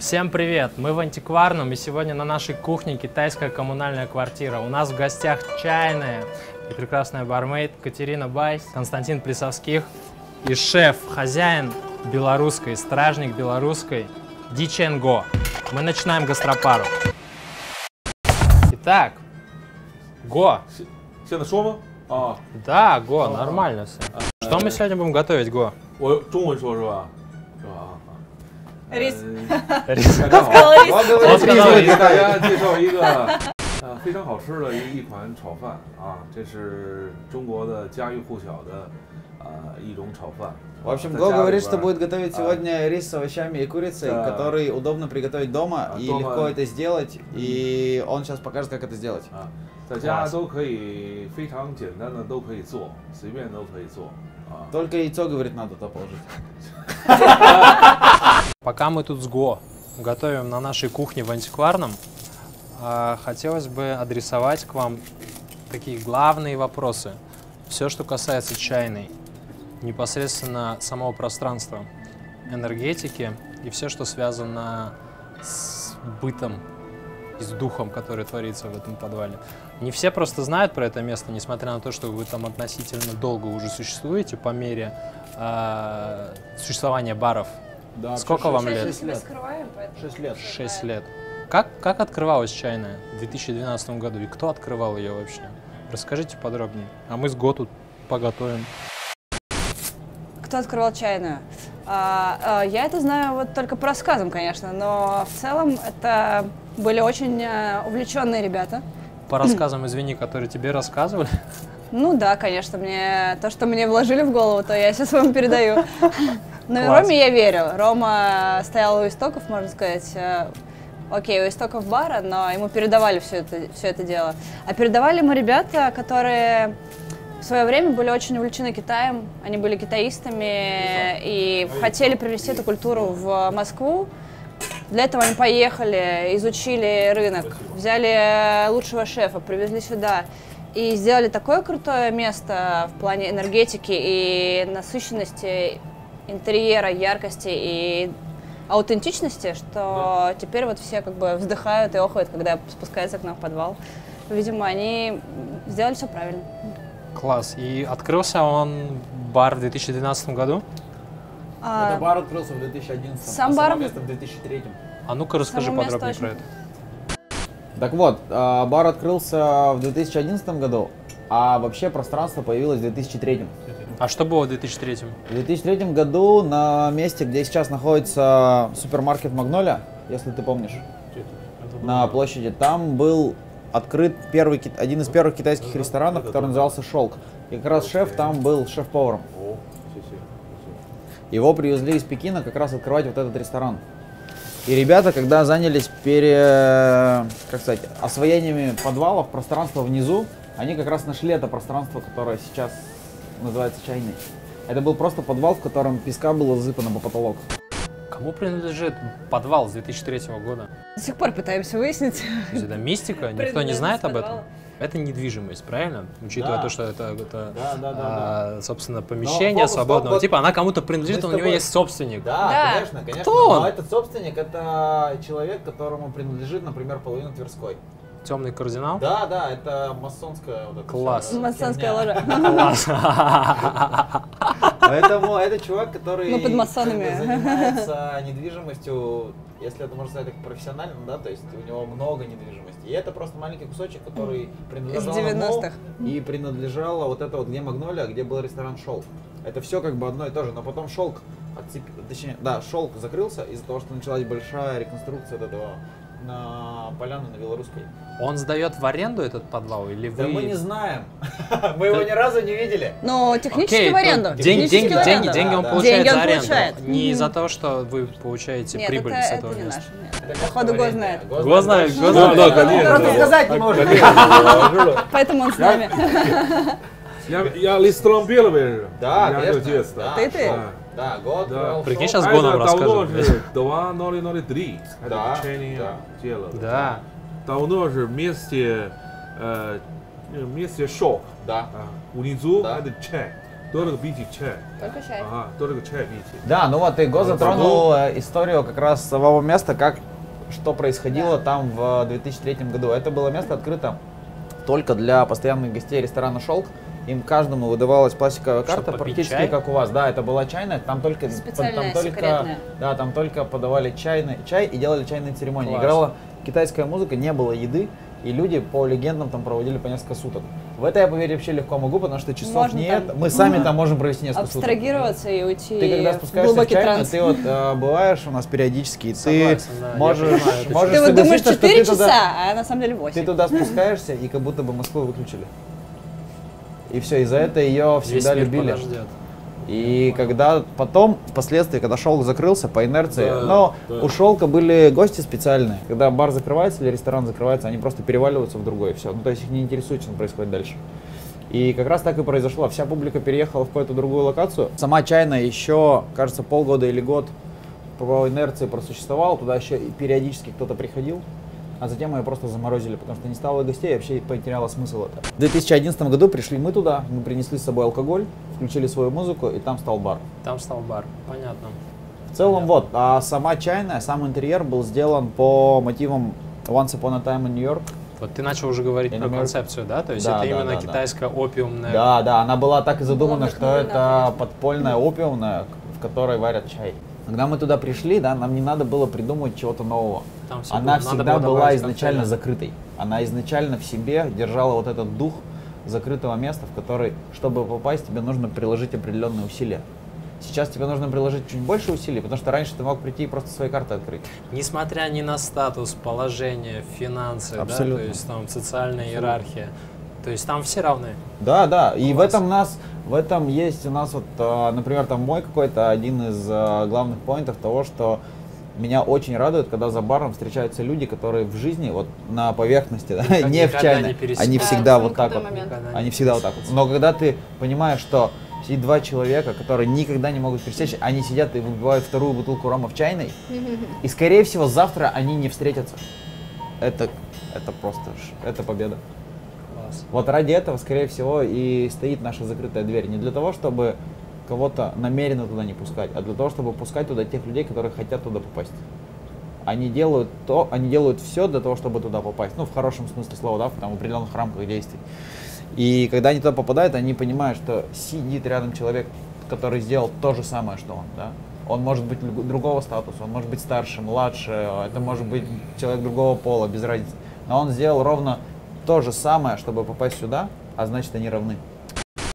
Всем привет! Мы в Антикварном, и сегодня на нашей кухне китайская коммунальная квартира. У нас в гостях чайная и прекрасная бармейд Катерина Байс, Константин Плесовских и шеф, хозяин белорусской, стражник белорусской Ди Чен Го. Мы начинаем гастропару. Итак, Го. Да, Го, нормально все. Что мы сегодня будем готовить, Го? Рис. Рис. Он сказал рис. Он сказал рис. 给大家介绍一个非常好吃的一款炒饭啊，这是中国的家喻户晓的一种炒饭。 В общем, Го говорит, что будет готовить сегодня рис с овощами и курицей, который удобно приготовить дома и легко это сделать. И он сейчас покажет, как это сделать. 在家都可以非常简单的都可以做，随便都可以做啊。 Только яйцо, говорит, надо то положить. Пока мы тут с Го готовим на нашей кухне в Антикварном, хотелось бы адресовать к вам такие главные вопросы. Все, что касается чайной, непосредственно самого пространства, энергетики и все, что связано с бытом и с духом, который творится в этом подвале. Не все просто знают про это место, несмотря на то, что вы там относительно долго уже существуете по мере существования баров. Да, Сколько вам лет? 6 лет. 6 лет. 6 лет. Как открывалась чайная в 2012 году и кто открывал ее вообще? Расскажите подробнее. А мы с Го тут поготовим. Кто открывал чайную? Я это знаю вот только по рассказам, конечно, но в целом это были очень увлеченные ребята. По рассказам, извини, которые тебе рассказывали? Ну да, конечно, то, что мне вложили в голову, то я сейчас вам передаю. Но и Класс. Роме я верю. Рома стоял у истоков, можно сказать. Окей, у истоков бара, но ему передавали все это дело. А передавали ему ребята, которые в свое время были очень увлечены Китаем. Они были китаистами и хотели привезти эту культуру в Москву. Для этого они поехали, изучили рынок, взяли лучшего шефа, привезли сюда. И сделали такое крутое место в плане энергетики и насыщенности интерьера, яркости и аутентичности, что теперь вот все как бы вздыхают и охают, когда спускаются к нам в подвал. Видимо, они сделали все правильно. Класс. И открылся он, бар, в 2012 году? Это бар открылся в 2011, Сам а бар само место в 2003. А ну-ка расскажи Само место подробнее про очень- это. Так вот, бар открылся в 2011 году, а вообще пространство появилось в 2003. А что было в 2003? В 2003 году на месте, где сейчас находится супермаркет Магнолия, если ты помнишь, на площади, там был открыт один из первых китайских ресторанов, который назывался «Шелк». И как раз шеф там был шеф-поваром. Его привезли из Пекина как раз открывать вот этот ресторан. И ребята, когда занялись освоениями подвалов, пространства внизу, они как раз нашли это пространство, которое сейчас называется чайной. Это был просто подвал, в котором песка было засыпано по потолок. Кому принадлежит подвал с 2003 года? До сих пор пытаемся выяснить. То есть это мистика? Никто не знает об этом? Это недвижимость, правильно? Учитывая Да. то, что это Да. собственно, помещение фокус свободного вот- типа, она кому-то принадлежит, мы у с него тобой- есть собственник. Да, Да. конечно. Кто он? Но этот собственник, это человек, которому принадлежит, например, половина Тверской. Темный кардинал? Да, это масонская вот эта Класс. вся Масонская херня. ложа. Класс. Поэтому это чувак, который Мы под масонами. как бы занимается недвижимостью, если это можно сказать так профессионально, да, то есть у него много недвижимости. И это просто маленький кусочек, который принадлежал Из 90-х. ему, и принадлежало вот это вот, где Магнолия, где был ресторан «Шелк». Это все как бы одно и то же, но потом «Шелк», «Шелк» закрылся из-за того, что началась большая реконструкция вот этого на поляну на Белорусской. Он сдает в аренду этот подвал или вы? Да мы не знаем. Мы его ни разу не видели. Но технически Окей, в аренду. то деньги Технически в аренду. он Да. получает Деньги за он аренду. получает. Не из-за того, что вы получаете Нет, прибыль с этого это не места. наше. Нет. Походу, Го знает. Го знает, Го Да, знает. да, конечно. Просто сказать не может. Поэтому он с нами. Я листром первый. Да, Я конечно. до детства. Да, Ты? Да, год. Да. Прикинь, шел. сейчас А Го нам это давно расскажет. же 2003. Да, Это течение да. дела. Да. Давно же вместе шок. Да. Внизу Да. это чай. 多了个 beach чай. Только чай. Ага, 多了个 чай beach. Да, ну вот ты Го затронул историю как раз самого места, как что происходило там в 2003 году. Это было место открыто только для постоянных гостей ресторана «Шелк». Им каждому выдавалась пластиковая карта, попить практически чай? как у вас. Да, это была чайная, там только, Специальная, там только, секретная. да, там только подавали чай и делали чайные церемонии. Класс. Играла китайская музыка, не было еды, и люди по легендам там проводили по несколько суток. В это я поверить вообще легко могу, потому что часов Можно нет. там Мы сами там можем провести несколько суток. Абстрагироваться и уйти Ты когда в спускаешься в глубокий чайную, транс. ты вот бываешь у нас периодически, и ты Согласен, да, я можешь, понимаю это можешь Ты вот думаешь согласиться, что 4 ты туда, часа, а на самом деле 8. ты туда спускаешься, и как будто бы Москву выключили. И все, и за это ее Весь всегда мир любили. подождет. И когда потом, впоследствии, когда шелк закрылся по инерции, Да, но да. у шелка были гости специальные. Когда бар закрывается или ресторан закрывается, они просто переваливаются в другой, все. Ну, то есть их не интересует, что происходит дальше. И как раз так и произошло. Вся публика переехала в какую-то другую локацию. Сама чайная еще, кажется, полгода или год по инерции просуществовала. Туда еще и периодически кто-то приходил. А затем ее просто заморозили, потому что не стало гостей, и вообще потеряла смысл это. В 2011 году пришли мы туда, мы принесли с собой алкоголь, включили свою музыку, и там стал бар. Там стал бар, понятно. В целом вот, а сама чайная, сам интерьер был сделан по мотивам Once Upon a Time in New York. Вот ты начал уже говорить In про America. концепцию, да? То есть Да, это да, именно да, да. китайская опиумная. Да, да, она была так и задумана, что вдохновлена, это конечно. подпольная опиумная, в которой варят чай. Когда мы туда пришли, да, нам не надо было придумывать чего-то нового. Там всё Она было. Надо всегда было была добавить изначально коктейля. закрытой. Она изначально в себе держала вот этот дух закрытого места, в который, чтобы попасть, тебе нужно приложить определенные усилия. Сейчас тебе нужно приложить чуть больше усилий, потому что раньше ты мог прийти и просто свои карты открыть. Несмотря ни на статус, положение, финансы, да, Абсолютно. то есть там социальная иерархия. То есть там все равны. Да, да, и Класс. в этом есть у нас вот, например, там мой какой-то один из главных поинтов того, что меня очень радует, когда за баром встречаются люди, которые в жизни вот на поверхности, да, Никогда не в не чайной, пересекаются. они Да, всегда в вот так какой-то вот, момент. Никогда они не всегда вот так вот. Но когда ты понимаешь, что эти два человека, которые никогда не могут пересечься, они сидят и выпивают вторую бутылку рома в чайной, и скорее всего завтра они не встретятся. Это просто, это победа. Класс. Вот ради этого, скорее всего, и стоит наша закрытая дверь. Не для того, чтобы кого-то намеренно туда не пускать, а для того, чтобы пускать туда тех людей, которые хотят туда попасть. Они делают все для того, чтобы туда попасть. Ну, в хорошем смысле слова, да, там, в определенных рамках действий. И когда они туда попадают, они понимают, что сидит рядом человек, который сделал то же самое, что он, да. Он может быть другого статуса, он может быть старше, младше, это может быть человек другого пола, без разницы. Но он сделал ровно то же самое, чтобы попасть сюда, а значит, они равны.